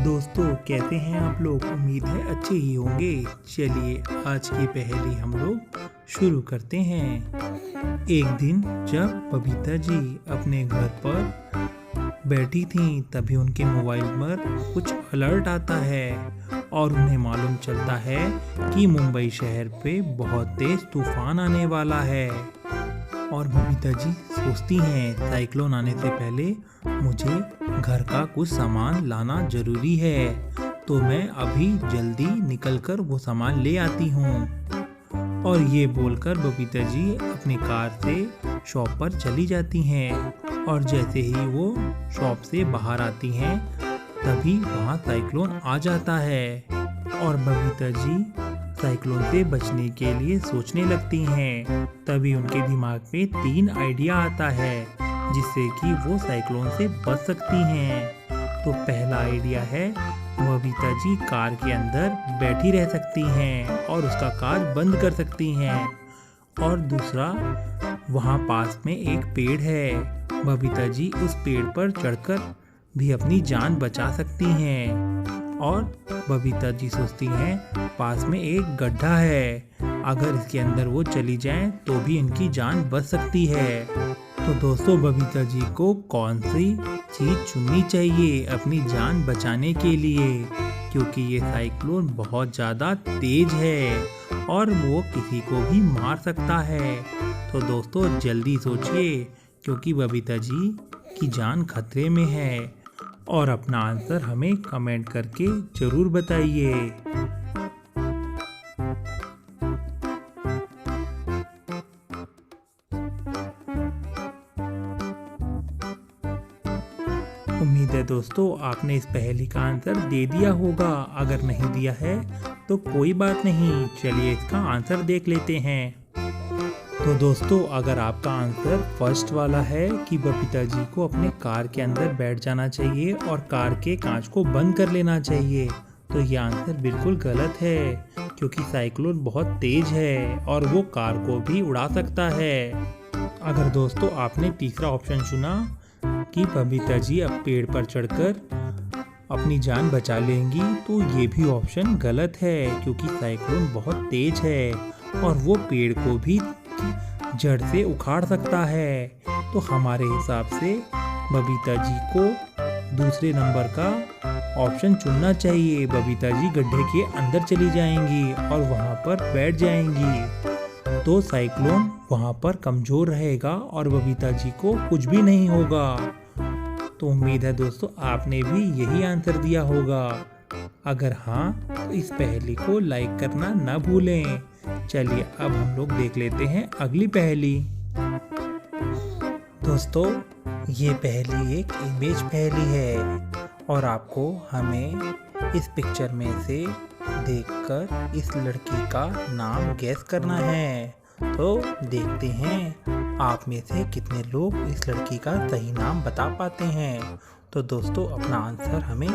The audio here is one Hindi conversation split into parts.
दोस्तों कैसे हैं आप लोग। उम्मीद है अच्छे ही होंगे। चलिए आज की पहेली हम लोग शुरू करते हैं। एक दिन जब बबीता जी अपने घर पर बैठी थीं तभी उनके मोबाइल पर कुछ अलर्ट आता है और उन्हें मालूम चलता है कि मुंबई शहर पे बहुत तेज तूफान आने वाला है। और बबीता जी सोचती हैं साइक्लोन आने से पहले मुझे घर का कुछ सामान लाना जरूरी है, तो मैं अभी जल्दी निकलकर वो सामान ले आती हूँ। और ये बोलकर बबीता जी अपनी कार से शॉप पर चली जाती हैं और जैसे ही वो शॉप से बाहर आती हैं तभी वहाँ साइक्लोन आ जाता है और बबीता जी साइक्लोन से बचने के लिए सोचने लगती हैं। तभी उनके दिमाग में 3 आइडिया आता है जिससे कि वो साइक्लोन से बच सकती हैं। तो पहला आइडिया है बबीता जी कार के अंदर बैठी रह सकती हैं और उसका कार बंद कर सकती हैं। और दूसरा, वहाँ पास में एक पेड़ है, बबीता जी उस पेड़ पर चढ़कर भी अपनी जान बचा सकती हैं। और बबीता जी सोचती हैं पास में एक गड्ढा है, अगर इसके अंदर वो चली जाएं तो भी इनकी जान बच सकती है। तो दोस्तों बबीता जी को कौन सी चीज़ चुननी चाहिए अपनी जान बचाने के लिए, क्योंकि ये साइक्लोन बहुत ज़्यादा तेज है और वो किसी को भी मार सकता है। तो दोस्तों जल्दी सोचिए क्योंकि बबीता जी की जान खतरे में है। और अपना आंसर हमें कमेंट करके ज़रूर बताइए। उम्मीद है दोस्तों आपने इस पहेली का आंसर दे दिया होगा। अगर नहीं दिया है तो कोई बात नहीं, चलिए इसका आंसर देख लेते हैं। तो दोस्तों अगर आपका आंसर फर्स्ट वाला है कि बबीता जी को अपने कार के अंदर बैठ जाना चाहिए और कार के कांच को बंद कर लेना चाहिए, तो ये आंसर बिल्कुल गलत है क्योंकि साइक्लोन बहुत तेज है और वो कार को भी उड़ा सकता है। अगर दोस्तों आपने तीसरा ऑप्शन चुना कि बबीता जी अब पेड़ पर चढ़कर अपनी जान बचा लेंगी, तो ये भी ऑप्शन गलत है क्योंकि साइक्लोन बहुत तेज है और वो पेड़ को भी जड़ से उखाड़ सकता है। तो हमारे हिसाब से बबीता जी को दूसरे नंबर का ऑप्शन चुनना चाहिए। बबीता जी गड्ढे के अंदर चली जाएंगी और वहां पर बैठ जाएंगी, तो साइक्लोन वहां पर कमजोर रहेगा और बबीता जी को कुछ भी नहीं होगा। तो उम्मीद है दोस्तों आपने भी यही आंसर दिया होगा। अगर हाँ तो इस पहेली को लाइक करना ना भूलें। चलिए अब हम लोग देख लेते हैं अगली पहेली। दोस्तों ये पहेली एक इमेज पहेली है और आपको हमें इस पिक्चर में से देखकर इस लड़की का नाम गैस करना है। तो देखते हैं आप में से कितने लोग इस लड़की का सही नाम बता पाते हैं। तो दोस्तों अपना आंसर हमें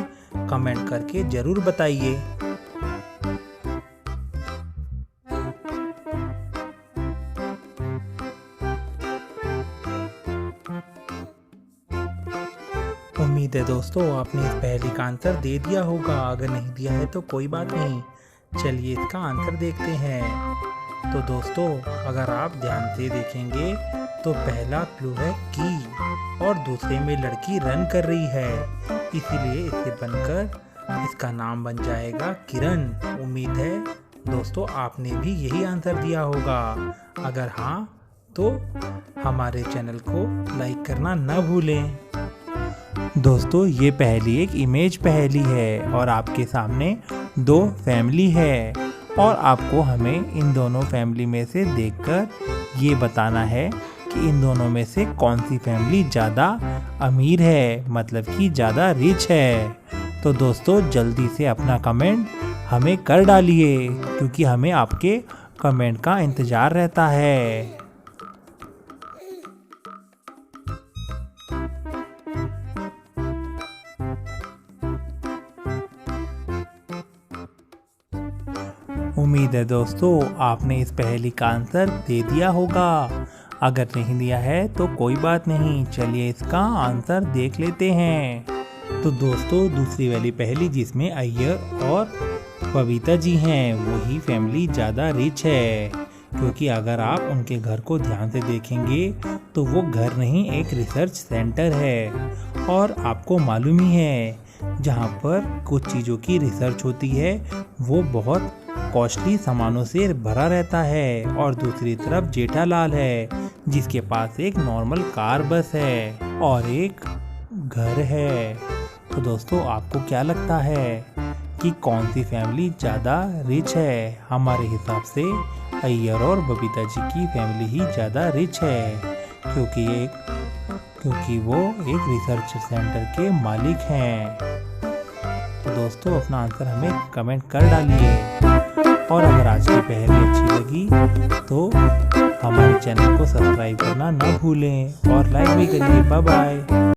कमेंट करके ज़रूर बताइए। उम्मीद है दोस्तों आपने इस पहेली का आंसर दे दिया होगा। अगर नहीं दिया है तो कोई बात नहीं, चलिए इसका आंसर देखते हैं। तो दोस्तों अगर आप ध्यान से देखेंगे तो पहला क्लू है की और दूसरे में लड़की रन कर रही है, इसीलिए इससे बनकर इसका नाम बन जाएगा किरण। उम्मीद है दोस्तों आपने भी यही आंसर दिया होगा। अगर हाँ तो हमारे चैनल को लाइक करना ना भूलें। दोस्तों ये पहेली एक इमेज पहेली है और आपके सामने 2 फैमिली है और आपको हमें इन दोनों फैमिली में से देखकर ये बताना है कि इन दोनों में से कौन सी फैमिली ज़्यादा अमीर है, मतलब कि ज़्यादा रिच है। तो दोस्तों जल्दी से अपना कमेंट हमें कर डालिए क्योंकि हमें आपके कमेंट का इंतज़ार रहता है। उम्मीद है दोस्तों आपने इस पहेली का आंसर दे दिया होगा। अगर नहीं दिया है तो कोई बात नहीं, चलिए इसका आंसर देख लेते हैं। तो दोस्तों दूसरी वाली पहेली जिसमें अय्यर और बबीता जी हैं वही फैमिली ज़्यादा रिच है, क्योंकि अगर आप उनके घर को ध्यान से देखेंगे तो वो घर नहीं एक रिसर्च सेंटर है। और आपको मालूम ही है जहाँ पर कुछ चीज़ों की रिसर्च होती है वो बहुत कॉस्टली सामानों से भरा रहता है। और दूसरी तरफ जेठालाल है जिसके पास एक नॉर्मल कार बस है और एक घर है। तो दोस्तों आपको क्या लगता है कि कौन सी फैमिली ज़्यादा रिच है? हमारे हिसाब से अय्यर और बबीता जी की फैमिली ही ज़्यादा रिच है, क्योंकि वो एक रिसर्च सेंटर के मालिक हैं। तो दोस्तों अपना आंसर हमें कमेंट कर डालिए। और अगर आज की पहेली अच्छी लगी तो हमारे चैनल को सब्सक्राइब करना ना भूलें और लाइक भी करिए। Bye bye.